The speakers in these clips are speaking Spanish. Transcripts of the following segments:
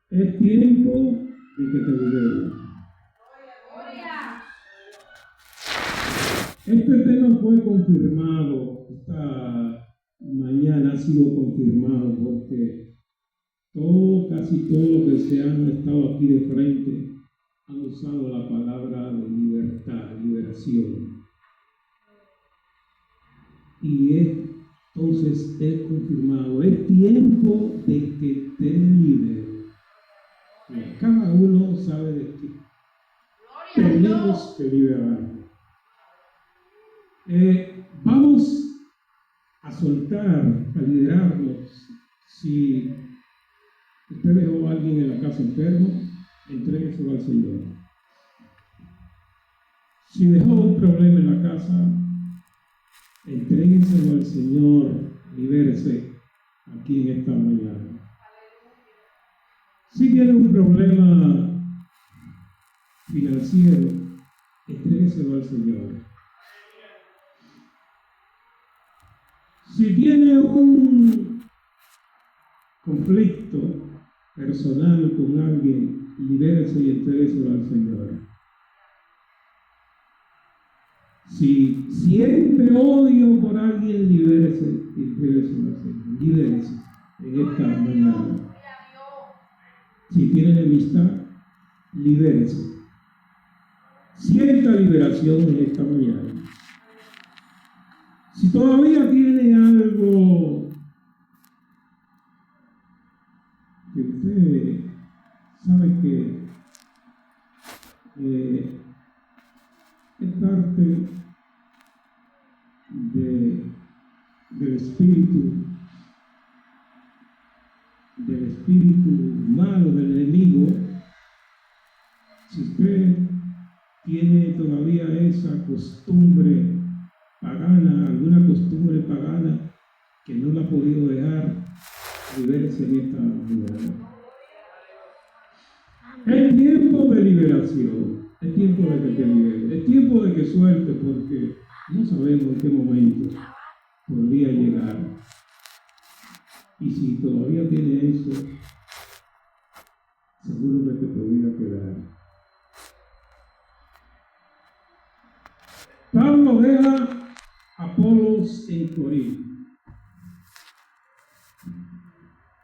Es tiempo de que te liberes. Este tema fue confirmado, esta mañana ha sido confirmado porque casi todo lo que se han estado aquí de frente han usado la palabra de libertad, liberación. Y entonces es confirmado, es tiempo de que te liberes. Cada uno sabe de qué tenemos que liberar. Vamos a soltar, a liberarnos. Si usted dejó a alguien en la casa enfermo, entrégueselo al Señor. Si dejó un problema en la casa, entrégueselo al Señor, libérese aquí en esta mañana. Si tiene un problema financiero, entrégueselo al Señor. Si tiene un conflicto personal con alguien, libérese y entrégueselo al Señor. Si siente odio por alguien, libérese y entrégueselo al Señor. Libérese en esta mañana. Si tiene enemistad, libérese. Sienta liberación en esta mañana. Si todavía tiene algo que usted sabe que es parte del espíritu malo del enemigo, si usted tiene todavía esa costumbre pagana, alguna costumbre pagana que no la ha podido dejar, libérese en esta mañana. Es tiempo de liberación, es tiempo de que te liberes, es tiempo de que sueltes, porque no sabemos en qué momento podría llegar. Y si todavía tiene eso, seguro que te podría quedar. Pablo deja a Apolos en Corinto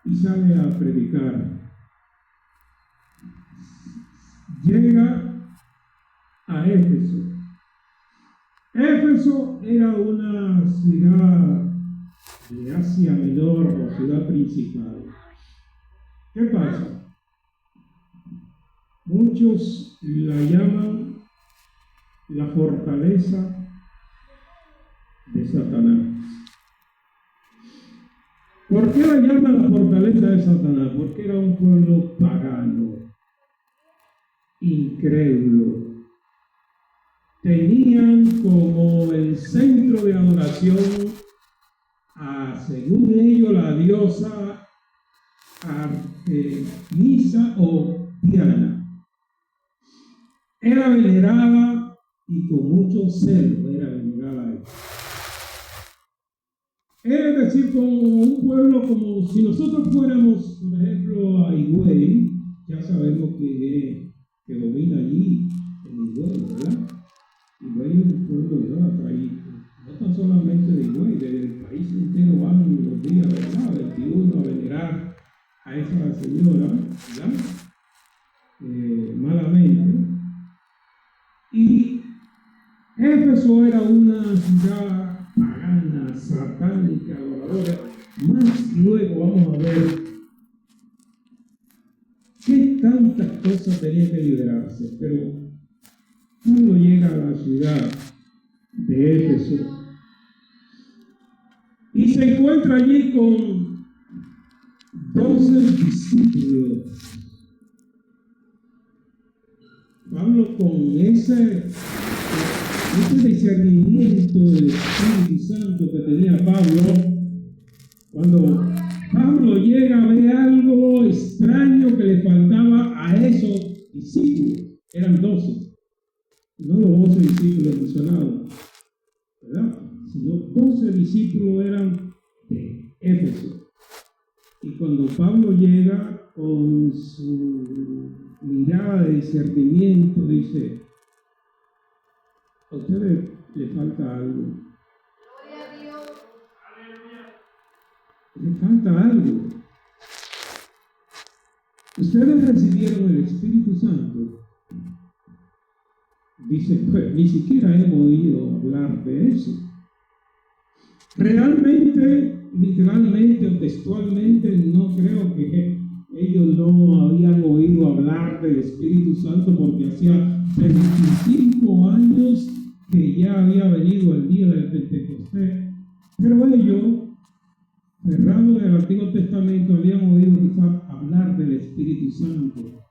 y sale a predicar. Llega a Éfeso. Éfeso era una ciudad de Asia Menor, o ciudad principal. ¿Qué pasa? Muchos la llaman la fortaleza de Satanás. ¿Por qué la llaman la fortaleza de Satanás? Porque era un pueblo pagano, incrédulo. Tenían como el centro de adoración según ellos, la diosa Artemisa o Diana. Era venerada y con mucho celo era venerada ella. Es decir, como un pueblo, como si nosotros fuéramos, por ejemplo, a Higüey, ya sabemos que domina allí en Higüey, ¿verdad? Higüey es un pueblo idólatra y no tan solamente de Higüey, del país entero van los días, ¿verdad? 21 a venerar a esa señora, ¿verdad? Malamente. Y Éfeso era una ciudad pagana, satánica, adoradora. Más luego vamos a ver qué tantas cosas tenía que liberarse. Pero cuando llega a la ciudad de Éfeso y se encuentra allí con 12 discípulos, Pablo, con ese discernimiento del Espíritu Santo que tenía Pablo, cuando Pablo llega a ver algo extraño que le faltaba a esos discípulos. Eran 12, no los 12 discípulos mencionados, ¿verdad? Sino 12 discípulos eran de Éfeso. Y cuando Pablo llega con su mirada de discernimiento, dice, a ustedes le falta algo. Gloria a Dios. Le falta algo. Ustedes recibieron el Espíritu Santo. Dice, pues ni siquiera hemos oído hablar de eso. Realmente, literalmente o textualmente, no creo que ellos no habían oído hablar del Espíritu Santo porque hacía 25 años que ya había venido el día del Pentecostés. Pero ellos, cerrados en el Antiguo Testamento, habían oído quizás hablar del Espíritu Santo.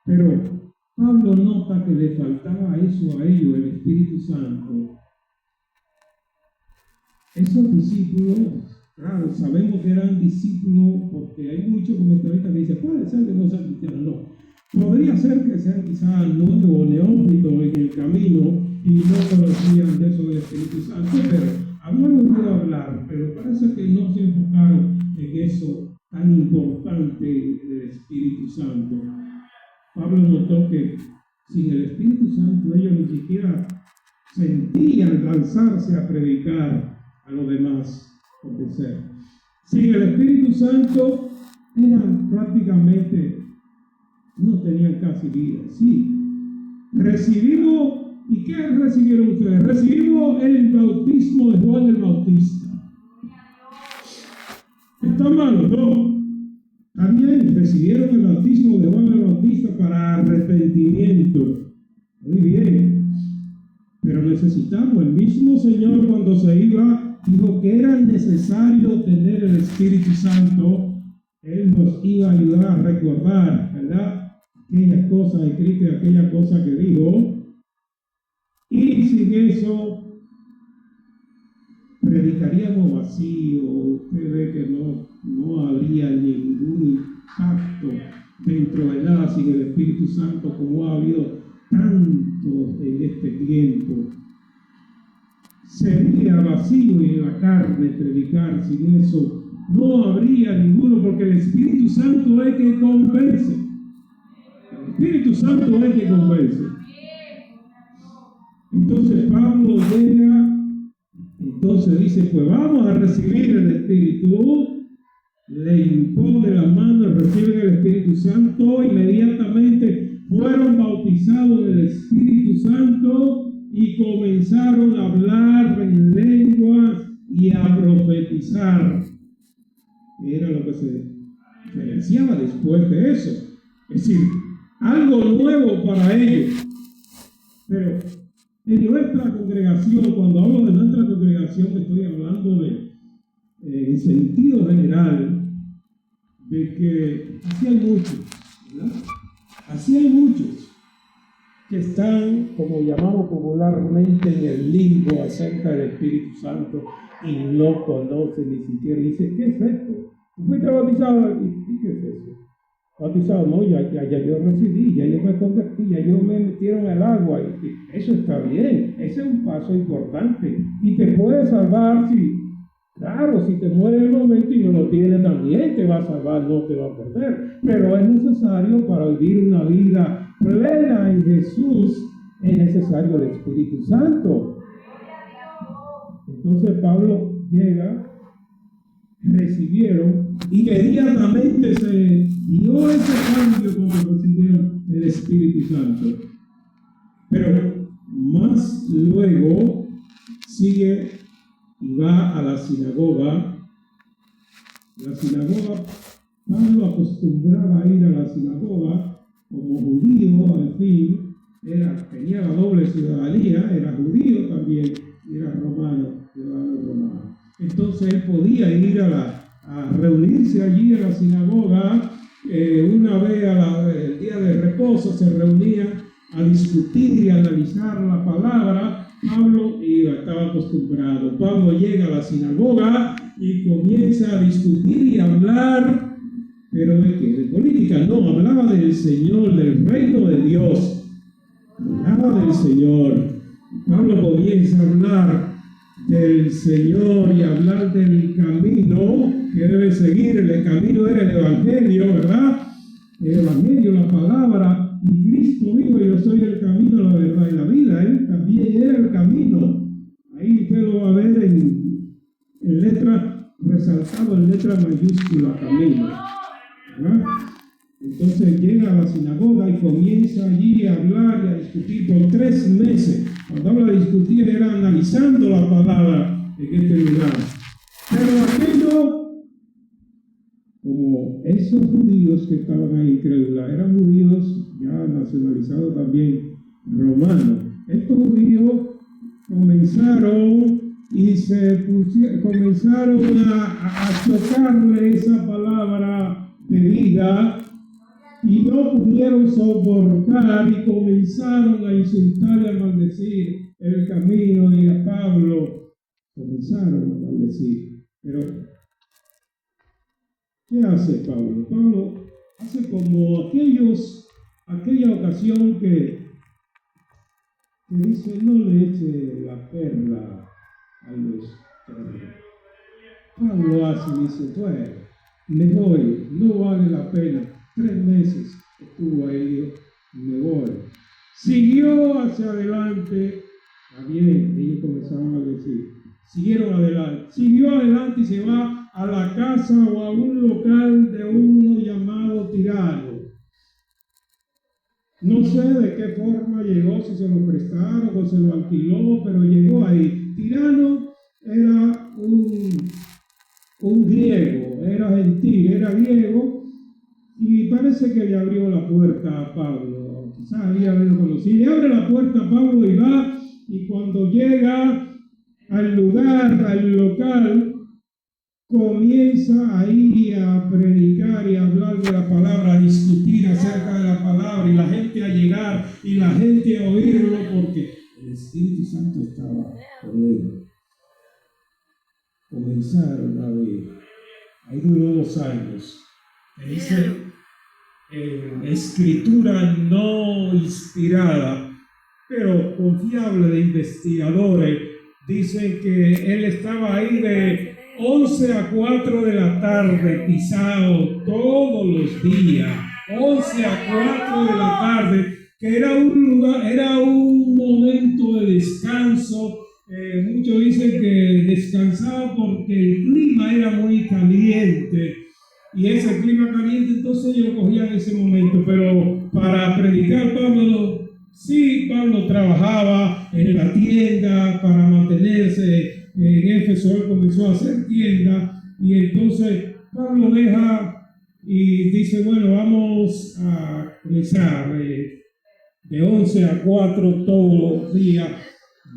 Pero Pablo nota que le faltaba eso a ellos, el Espíritu Santo. Esos discípulos, claro, sabemos que eran discípulos porque hay muchos comentaristas que dicen, puede ser que no sean cristianos, no. Podría ser que sean quizás nuevos o neófitos en el camino y no conocían de eso del Espíritu Santo, pero habían oído hablar, pero parece que no se enfocaron en eso tan importante del Espíritu Santo. Pablo notó que sin el Espíritu Santo ellos ni siquiera sentían lanzarse a predicar a los demás, obedecer. Sin el Espíritu Santo eran prácticamente, no tenían casi vida. Sí, recibimos, ¿y qué recibieron ustedes? Recibimos el bautismo de Juan el Bautista. ¿Está mal? No. También recibieron el bautismo de Juan el Bautista para arrepentimiento. Muy bien. Pero necesitamos, el mismo Señor cuando se iba, dijo que era necesario tener el Espíritu Santo. Él nos iba a ayudar a recordar, ¿verdad? Aquellas cosas escritas, aquella cosa que dijo. Y sin eso, predicaríamos vacío. Usted ve que no habría ningún impacto dentro de nada sin el Espíritu Santo, como ha habido tanto en este tiempo. Sería vacío y en la carne predicar, sin eso no habría ninguno, porque el Espíritu Santo es que convence. El Espíritu Santo es que convence. Entonces Pablo llega, entonces dice, pues vamos a recibir el Espíritu. Le impone la mano, reciben el Espíritu Santo, inmediatamente fueron bautizados en el Espíritu Santo y comenzaron a hablar en lenguas y a profetizar. Era lo que se deseaba después de eso. Es decir, algo nuevo para ellos. Pero en nuestra congregación, cuando hablo de nuestra congregación, estoy hablando en sentido general, de que así hay muchos, ¿verdad? Así hay muchos que están, como llamamos popularmente, en el limbo acerca del Espíritu Santo y no conocen ni siquiera. Dice, ¿qué es esto? ¿Tú fuiste bautizado? ¿Y qué es eso? Bautizado, no, ya yo recibí, ya yo me convertí, ya yo me metieron al agua. Y eso está bien, ese es un paso importante y te puede salvar Claro, si te muere en el momento y no lo tienes también, te va a salvar, no te va a perder. Pero es necesario para vivir una vida plena en Jesús, es necesario el Espíritu Santo. Entonces Pablo llega, recibieron, inmediatamente se dio ese cambio cuando recibieron el Espíritu Santo. Pero más luego sigue y va a la sinagoga. La sinagoga, Pablo acostumbraba a ir a la sinagoga como judío, al fin, tenía la doble ciudadanía, era judío también, era romano, ciudadano romano. Entonces él podía ir a reunirse allí en la sinagoga, una vez el día de reposo se reunían a discutir y analizar la palabra. Pablo estaba acostumbrado. Pablo llega a la sinagoga y comienza a discutir y a hablar, pero ¿de qué? De política. No, hablaba del Señor, del reino de Dios. Hablaba del Señor. Pablo comienza a hablar del Señor y hablar del camino que debe seguir. El camino era el Evangelio, ¿verdad? El Evangelio, la palabra, y Cristo dijo: yo soy el camino, la verdad y la vida. Él también era el camino. Ahí usted lo va a ver en letra, resaltado en letra mayúscula, camino, ¿verdad? Entonces llega a la sinagoga y comienza allí a hablar y a discutir por 3 meses. Cuando habla de discutir, era analizando la palabra en este lugar. Pero aquello, como esos judíos que estaban ahí incrédulos, eran judíos ya nacionalizados también romanos. Estos judíos comenzaron a chocarle esa palabra de vida y no pudieron soportar y comenzaron a insultar y a maldecir el camino y a Pablo. Comenzaron a maldecir. Pero ¿qué hace Pablo? Pablo hace como aquella ocasión que dice: no le eche la perla a los perros. Pablo hace y dice: bueno, me voy, no vale la pena. 3 meses estuvo ahí, me voy. Siguió hacia adelante. También ellos comenzaron a decir, siguieron adelante. Siguió adelante y se va a la casa o a un local de uno llamado Tirano. No sé de qué forma llegó, si se lo prestaron o se lo alquiló, pero llegó ahí. Tirano era un griego, era gentil, era griego, y parece que le abrió la puerta a Pablo. Quizás había habido conocido. Le abre la puerta a Pablo y va, y cuando llega al lugar, al local, comienza ahí a predicar y a hablar de la palabra, a discutir acerca de la palabra, y la gente a llegar y la gente a oírlo, porque el Espíritu Santo estaba con él. Comenzaron a oír. Ahí duró 2 años. Dice escritura no inspirada, pero confiable, de investigadores. Dicen que él estaba ahí de 11 a 4 de la tarde, pisado todos los días. 11 a 4 de la tarde, que era un lugar, era un momento de descanso. Muchos dicen que descansaba porque el clima era muy caliente, y ese clima caliente entonces ellos lo cogían en ese momento. Pero para predicar, Pablo trabajaba en la tienda para mantenerse. En Éfeso él comenzó a hacer tienda, y entonces Pablo deja y dice: bueno, vamos a comenzar de 11 a 4 todos los días.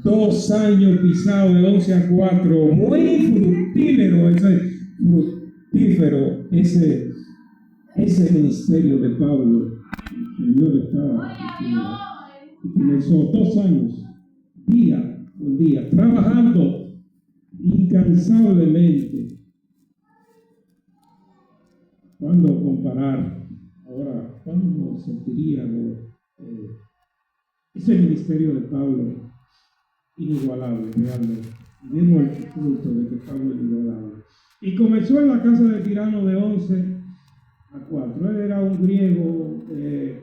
2 años pisado de 11 a 4, muy fructífero ese ministerio de Pablo. El Señor estaba y comenzó 2 años, día con día, trabajando incansablemente. ¿Cuándo comparar? Ahora, ¿cuándo sentiríamos ese ministerio de Pablo? Inigualable, realmente. Y vemos el fruto de que Pablo es inigualable. Y comenzó en la casa de Tirano de 11 a 4. Él era un griego,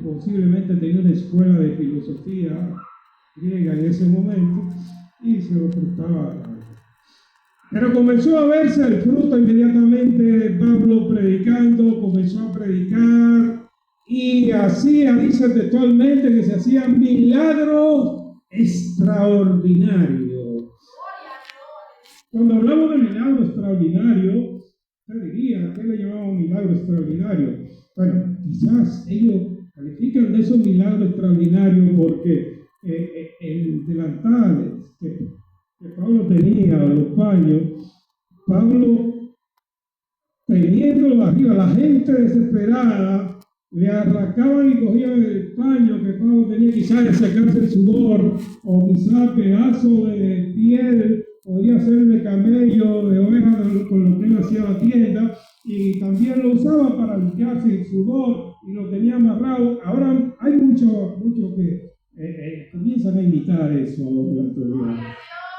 posiblemente tenía una escuela de filosofía griega en ese momento, y se lo prestaba. Pero comenzó a verse el fruto inmediatamente de Pablo predicando. Comenzó a predicar y hacía, dice textualmente, que se hacían milagros extraordinario. Cuando hablamos de milagro extraordinario, usted diría, ¿qué le llamamos milagro extraordinario? Bueno, quizás ellos califican de esos milagros extraordinarios porque el delantal que Pablo tenía, los paños, Pablo teniéndolo arriba, la gente desesperada le arrancaban y cogían el paño que Pablo tenía, quizás de sacarse el sudor, o quizás pedazo de piel, podría ser de camello, de oveja, con lo que él hacía la tienda, y también lo usaba para limpiarse el sudor y lo tenía amarrado. Ahora hay mucho que comienzan a imitar eso en la actualidad.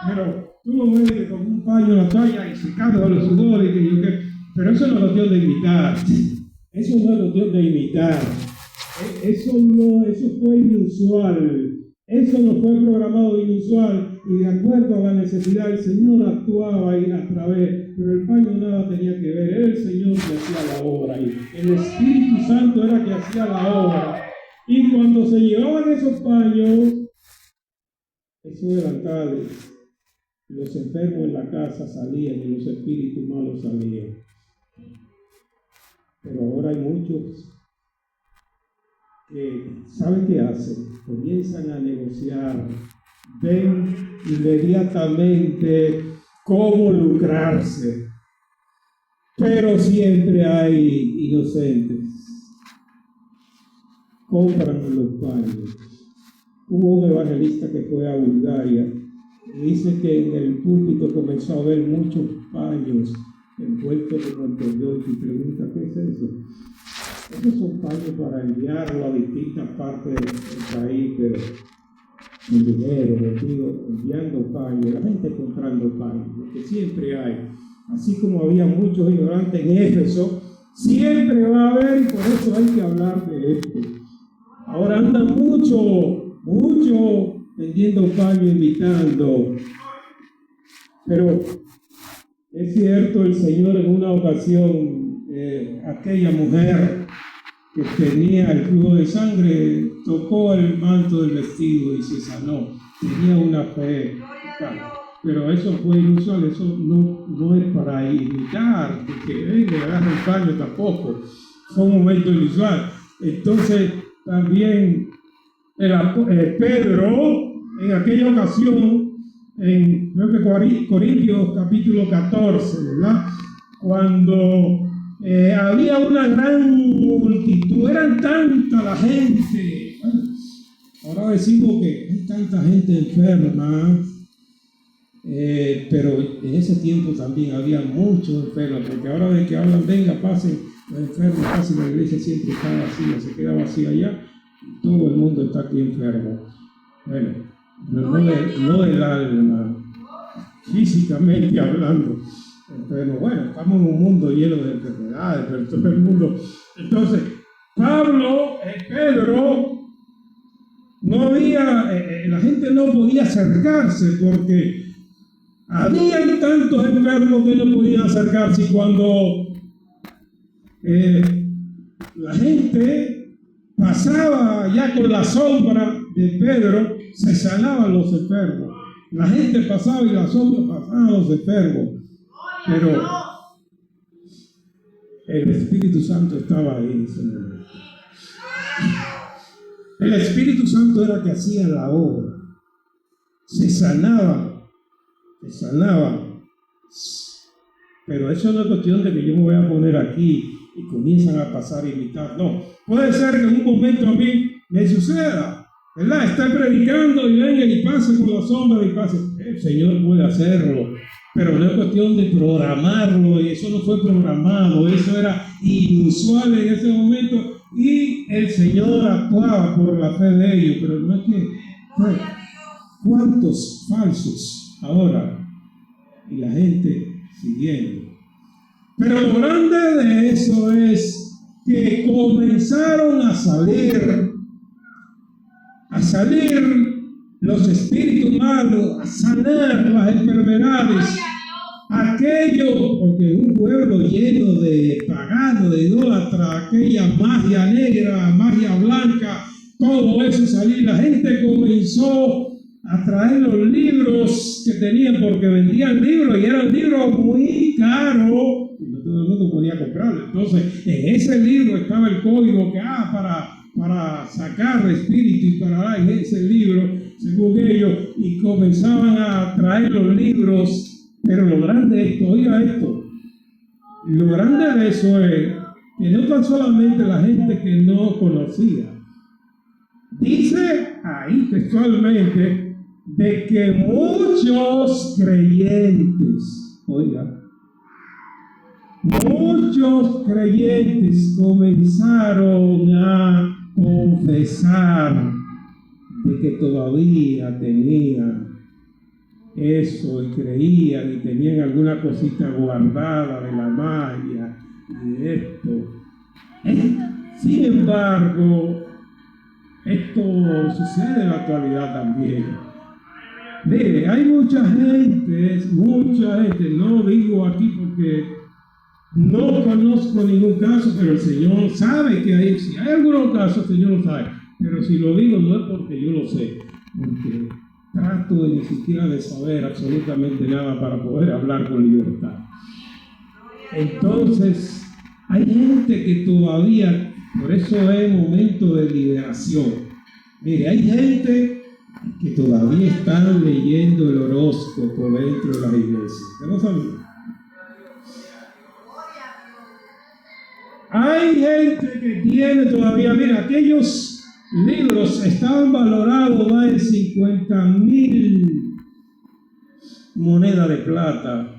Pero tú lo con un paño en la toalla y secando los sudores, pero eso no es cuestión de imitar. Eso no es cuestión de imitar. Eso fue inusual. Eso no fue programado inusual y de acuerdo a la necesidad el Señor actuaba ahí a través, pero el paño nada tenía que ver, era el Señor que hacía la obra ahí. El Espíritu Santo era que hacía la obra. Y cuando se llevaban esos paños, esos delantales, los enfermos en la casa salían y los espíritus malos salían. Pero ahora hay muchos que saben qué hacen, comienzan a negociar, ven inmediatamente cómo lucrarse, pero siempre hay inocentes. Compran los paños. Hubo un evangelista que fue a Bulgaria y dice que en el púlpito comenzó a ver muchos paños envueltos en anterior y pregunta, ¿qué es eso? Esos son paños para enviarlo a distintas partes del país, pero el dinero, enviando paños, la gente comprando paños, porque siempre hay. Así como había muchos ignorantes en Éfeso, siempre va a haber, y por eso hay que hablar de esto. Ahora andan mucho vendiendo paños, invitando. Pero es cierto, el Señor en una ocasión, aquella mujer que tenía el flujo de sangre, tocó el manto del vestido y se sanó. Tenía una fe. Pero eso fue inusual, eso no es para imitar, que venga, agarra el paño tampoco. Fue un momento inusual. Entonces, también Pedro, en aquella ocasión, en creo que Corintios capítulo 14, ¿verdad? Cuando había una gran multitud, eran tanta la gente. Bueno, ahora decimos que hay tanta gente enferma, pero en ese tiempo también había muchos enfermos, porque ahora de que hablan, venga, pasen los enfermos, casi la iglesia siempre está vacía, se queda vacía allá, y todo el mundo está aquí enfermo. Bueno, no del alma, físicamente hablando. Entonces, bueno, estamos en un mundo lleno de enfermedades, pero todo el mundo. Entonces, Pedro, no había, la gente no podía acercarse porque habían tantos enfermos que no podían acercarse. Y cuando la gente pasaba ya con la sombra de Pedro, se sanaban los enfermos. La gente pasaba y la sombra pasaban a los enfermos. Pero el Espíritu Santo estaba ahí en ese momento. El Espíritu Santo era que hacía la obra. Se sanaba. Pero eso no es cuestión de que yo me voy a poner aquí y comienzan a pasar a imitar. No, puede ser que en un momento a mí me suceda, ¿verdad? Está predicando y venga y pase por la sombra y pase. El Señor puede hacerlo. Pero no es cuestión de programarlo, y eso no fue programado, eso era inusual en ese momento, y el Señor actuaba por la fe de ellos, pero no es que, bueno, ¿cuántos falsos ahora? Y la gente siguiendo. Pero lo grande de eso es que comenzaron a salir los espíritus malos, a sanar las enfermedades. Aquello, porque un pueblo lleno de paganos, de idólatras, aquella magia negra, magia blanca, todo eso salir. La gente comenzó a traer los libros que tenían, porque vendían libros y eran libros muy caros y no todo el mundo podía comprarlo. Entonces, en ese libro estaba el código que para sacar espíritu y para dar en ese libro, según ellos, y comenzaban a traer los libros. Pero lo grande de esto, oiga esto, lo grande de eso es que no tan solamente la gente que no conocía, dice ahí textualmente, de que muchos creyentes, oiga, muchos creyentes comenzaron a confesar de que todavía tenían eso y creían y tenían alguna cosita guardada de la magia y de esto. Sin embargo, esto sucede en la actualidad también. Mire, hay mucha gente, no digo aquí porque no conozco ningún caso, pero el Señor sabe que hay, si hay algunos casos, el Señor lo sabe, pero si lo digo no es porque yo lo sé, porque trato de ni siquiera de saber absolutamente nada para poder hablar con libertad. Entonces, hay gente que todavía, por eso es momento de liberación. Mire, hay gente que todavía están leyendo el horóscopo dentro de las iglesias. ¿Usted no sabía? Hay gente que tiene todavía, mira, aquellos libros estaban valorados más de 50,000 monedas de plata,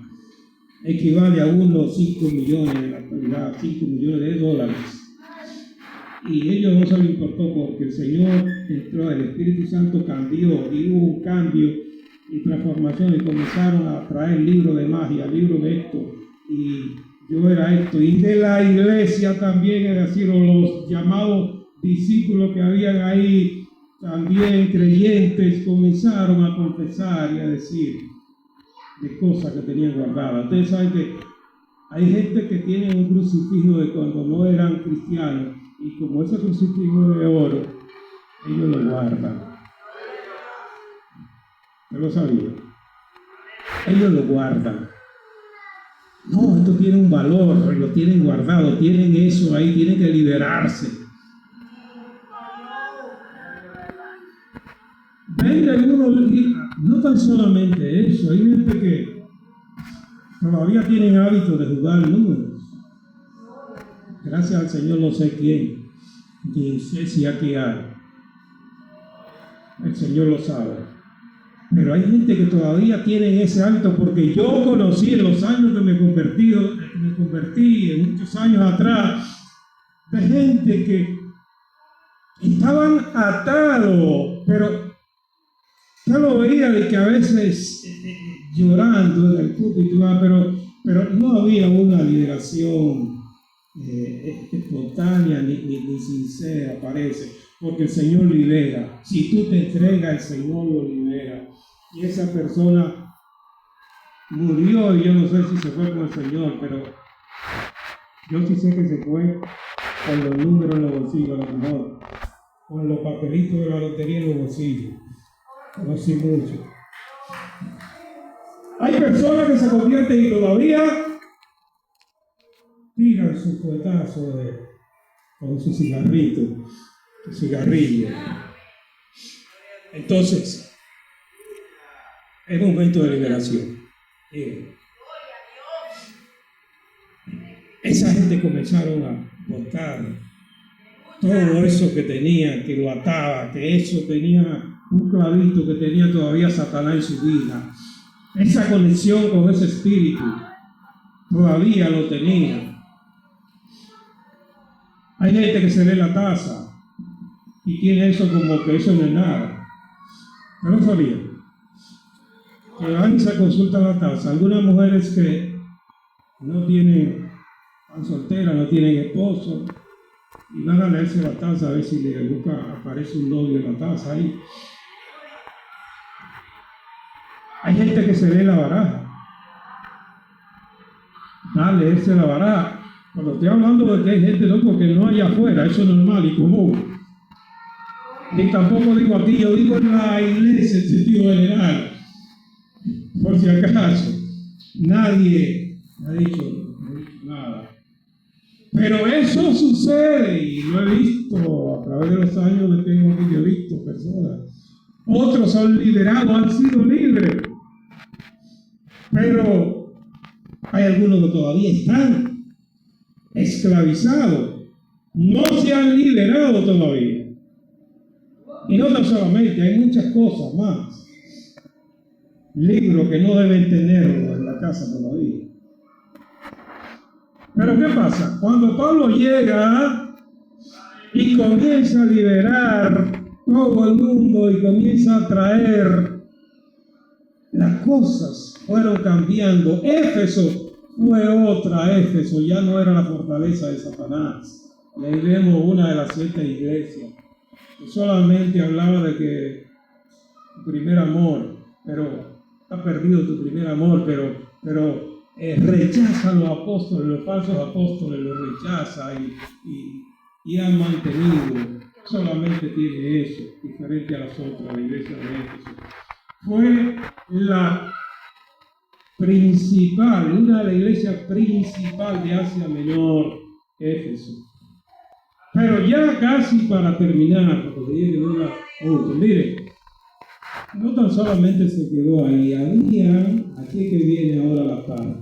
equivale a unos 5 millones en la actualidad, 5 millones de dólares. Y ellos no se les importó porque el Señor entró, el Espíritu Santo cambió y hubo un cambio y transformación y comenzaron a traer libros de magia, libros de esto y yo era esto. Y de la iglesia también, es decir, los llamados discípulos que habían ahí, también creyentes, comenzaron a confesar y a decir de cosas que tenían guardadas. Ustedes saben que hay gente que tiene un crucifijo de cuando no eran cristianos y como ese crucifijo de oro, ellos lo guardan. ¿Usted lo sabía? Ellos lo guardan. No, esto tiene un valor, lo tienen guardado, tienen eso ahí, tienen que liberarse. Ven algunos, no tan solamente eso, hay gente que todavía tienen hábito de jugar números. Gracias al Señor no sé quién, ni sé si aquí hay. El Señor lo sabe. Pero hay gente que todavía tiene ese hábito, porque yo conocí en los años que me convertí en muchos años atrás, de gente que estaban atados, pero yo lo veía de que a veces llorando en el púlpito, pero no había una liberación espontánea ni sincera, parece, porque el Señor libera. Si tú te entregas, el Señor lo libera. Y esa persona murió y yo no sé si se fue con el Señor, pero yo sí sé que se fue con los números en los bolsillos, a lo mejor, con los papelitos de la lotería en los bolsillos. No sé mucho. Hay personas que se convierten y todavía tiran su fuetazo con su cigarrito, su cigarrillo. Entonces, es momento de liberación. Esa gente comenzaron a botar todo eso que tenía, que lo ataba, que eso tenía un clavito que tenía todavía Satanás en su vida. Esa conexión con ese espíritu todavía lo tenía. Hay gente que se lee la taza y tiene eso como que eso no es nada. Yo no sabía. Que van y se consultan la taza. Algunas mujeres que no tienen, están solteras, no tienen esposo, y van a leerse la taza a ver si le aparece un novio en la taza ahí. Hay gente que se lee la baraja. A leerse la baraja. Cuando estoy hablando de que hay gente, no porque no hay afuera, eso es normal y común. Ni tampoco digo aquí, yo digo en la iglesia en sentido general. Por si acaso, nadie ha dicho nada. Pero eso sucede y lo he visto a través de los años que tengo aquí, yo he visto personas. Otros han liberado, han sido libres. Pero hay algunos que todavía están esclavizados. No se han liberado todavía. Y no tan solamente, hay muchas cosas más. Libros que no deben tenerlo en la casa todavía. Pero ¿qué pasa? Cuando Pablo llega y comienza a liberar todo el mundo y comienza a traer las cosas fueron cambiando. Éfeso fue otra Éfeso, ya no era la fortaleza de Satanás. Y ahí vemos una de las 7 iglesias que solamente hablaba de que tu primer amor, pero has perdido tu primer amor, pero rechaza a los apóstoles, los falsos apóstoles los rechaza y han mantenido, solamente tiene eso, diferente a las otras, la iglesia de Éfeso. Fue la principal, una de las iglesias principal de Asia Menor, Éfeso. Pero ya casi para terminar, porque llegue una otra, mire, no tan solamente se quedó ahí, había, aquí que viene ahora la parte,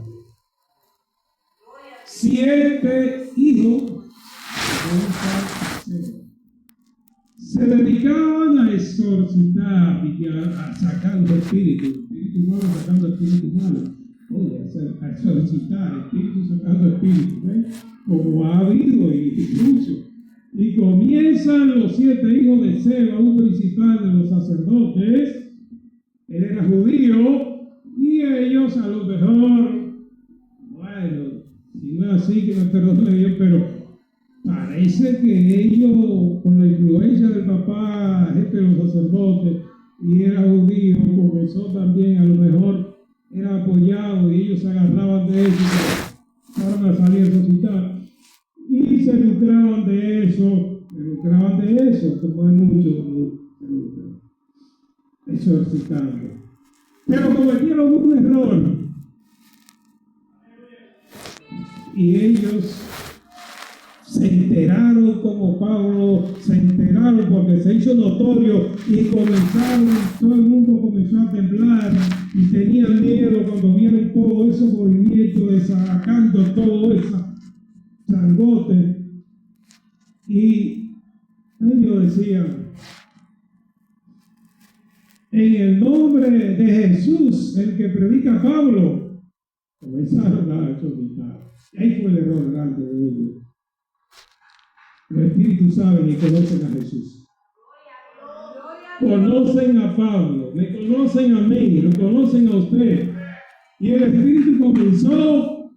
7 hijos se dedicaban a exorcitar y a sacar los espíritus malos sacando espíritus malos. Oye, a exorcitar espíritus sacando espíritus, como ha habido y mucho. Y comienzan los 7 hijos de Seba, un principal de los sacerdotes. Él era judío y ellos a lo mejor, bueno, si no es así que me perdone Dios, pero parece que ellos, con la influencia del papá, jefe de los sacerdotes, y era judío, comenzó también, a lo mejor era apoyado y ellos se agarraban de eso y fueron a salir a exorcitar. Y se lucraban de eso, como hay muchos exorcitando. Pero cometieron un error. Y ellos se enteraron, como Pablo, se enteraron porque se hizo notorio y comenzaron, todo el mundo comenzó a temblar y tenían miedo cuando vieron todo ese movimiento de sacando todo ese changote. Y ellos decían, en el nombre de Jesús, el que predica Pablo, comenzaron a exorcitar. Y ahí fue el error grande de ellos. Los espíritus saben y conocen a Jesús. Conocen a Pablo, me conocen a mí, lo conocen a usted. Y el espíritu comenzó,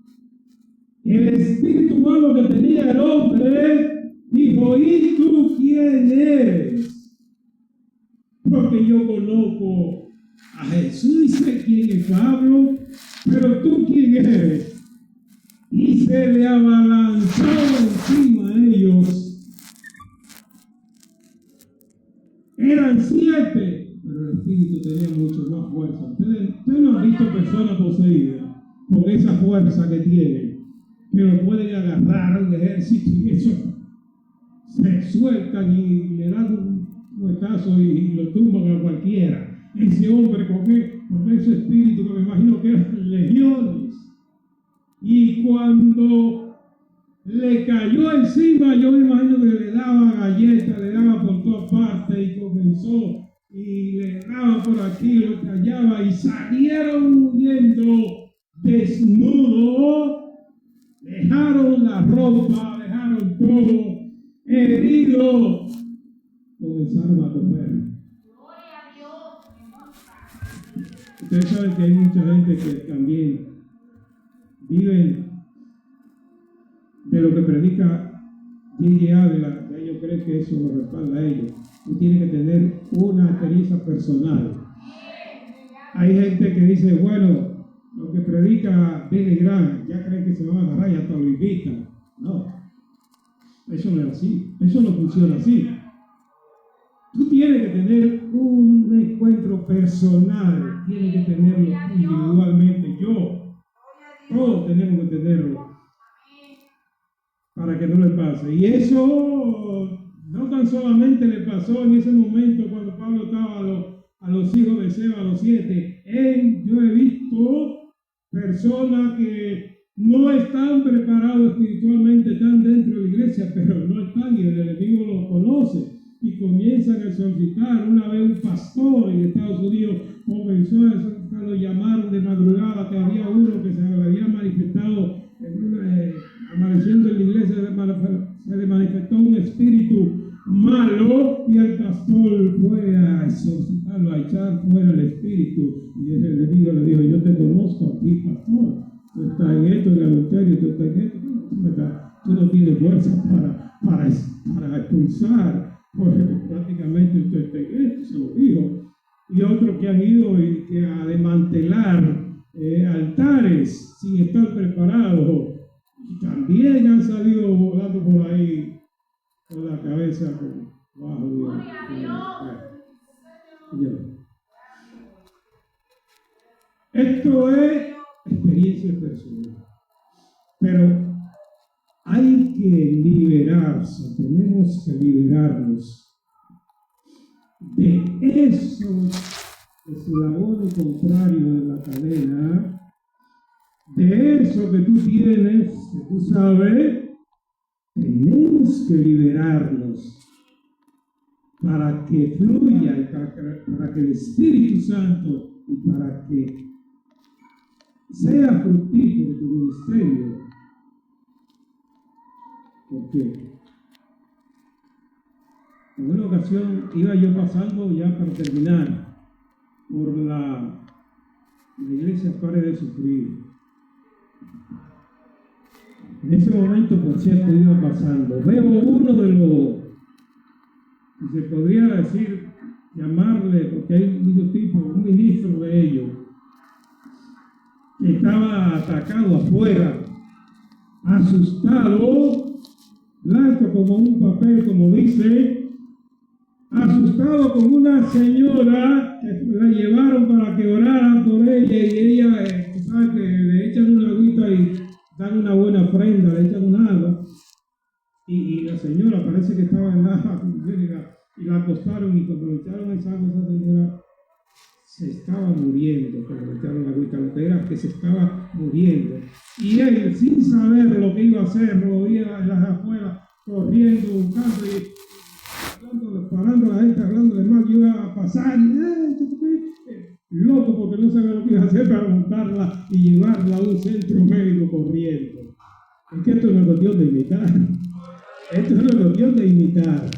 el espíritu malo que tenía el hombre, dijo, ¿y tú quién eres? Porque yo conozco a Jesús y sé quién es Pablo, pero tú quién eres. Y se le abalanzó encima a ellos. Eran 7, pero el espíritu tenía mucho más fuerza. Ustedes no han visto personas poseídas con esa fuerza que tienen, que lo pueden agarrar a un ejército y eso se sueltan y le dan un huetazo y lo tumban a cualquiera. Ese hombre con ese espíritu, que me imagino que eran legiones. Y cuando le cayó encima, yo me imagino que le daba galletas, le daba por todas partes y comenzó y le daba por aquí, lo callaba y salieron huyendo desnudos, dejaron la ropa, dejaron todo, heridos, comenzaron a comer. Ustedes saben que hay mucha gente que también viven de lo que predica J.J. Ávila, que ellos creen que eso lo respalda a ellos. Tú tienes que tener una experiencia personal. Hay gente que dice, bueno, lo que predica Billy Graham, ya creen que se van a agarrar y hasta lo invitan. No, eso no es así, eso no funciona así. Tú tienes que tener un encuentro personal, tienes que tenerlo individualmente. Todos tenemos que tenerlo para que no le pase. Y eso no tan solamente le pasó en ese momento cuando Pablo estaba a los hijos de Seba, a los 7. Yo he visto personas que no están preparados espiritualmente, están dentro de la iglesia, pero no están y el enemigo los conoce. Y comienzan a exorcitar. Una vez un pastor en Estados Unidos comenzó a exorcitar, lo llamaron de madrugada, que había uno que se había manifestado amaneciendo en la iglesia, se le manifestó un espíritu malo y el pastor fue a exorcitarlo, a echar fuera el espíritu. Y el enemigo le dijo: yo te conozco a ti, pastor. Tú estás en esto, en el adulterio, tú estás en esto. Tú no tienes fuerza para expulsar, porque prácticamente usted está en esto, se lo dijo. Y otros que han ido a desmantelar altares sin estar preparados, y también han salido volando por ahí con la cabeza bajo. Esto es experiencia personal, pero hay que liberarse, tenemos que liberarnos de esos eslabones contrarios de la cadena, de eso que tú tienes, que tú sabes. Tenemos que liberarnos para que fluya y para que el Espíritu Santo y para que sea fructífero tu ministerio. Porque en una ocasión iba yo pasando, ya para terminar, por la iglesia Pare de Sufrir. En ese momento, por cierto, iba pasando. Veo uno de los, se podría decir, llamarle, porque hay muchos tipos, un ministro de ellos, que estaba atacado afuera, asustado, blanco como un papel, como dice, asustado con una señora que la llevaron para que oraran por ella, y ella, ¿sabes? Que le echan una agüita y dan una buena ofrenda, le echan un agua, y la señora parece que estaba en la y la acostaron, y cuando le echaron esa agua, esa señora se estaba muriendo. Cuando le echaron la agüita, lo que era que se estaba muriendo, y él, sin saber lo que iba a hacer, lo veía en las afueras corriendo, buscando y parando a la gente, hablándole mal que iba a pasar, loco, porque no sabía lo que iba a hacer para montarla y llevarla a un centro médico corriendo. Es que esto no es cuestión de imitar. Esto no es cuestión de imitar.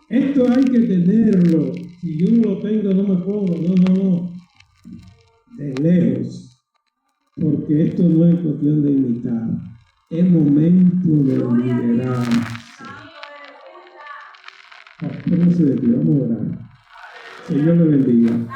Esto hay que tenerlo. Si yo no lo tengo, no me pongo. No. De lejos. Porque esto no es cuestión de imitar. Es momento de liberarse. Pónganse de pie, vamos a orar. Señor le bendiga.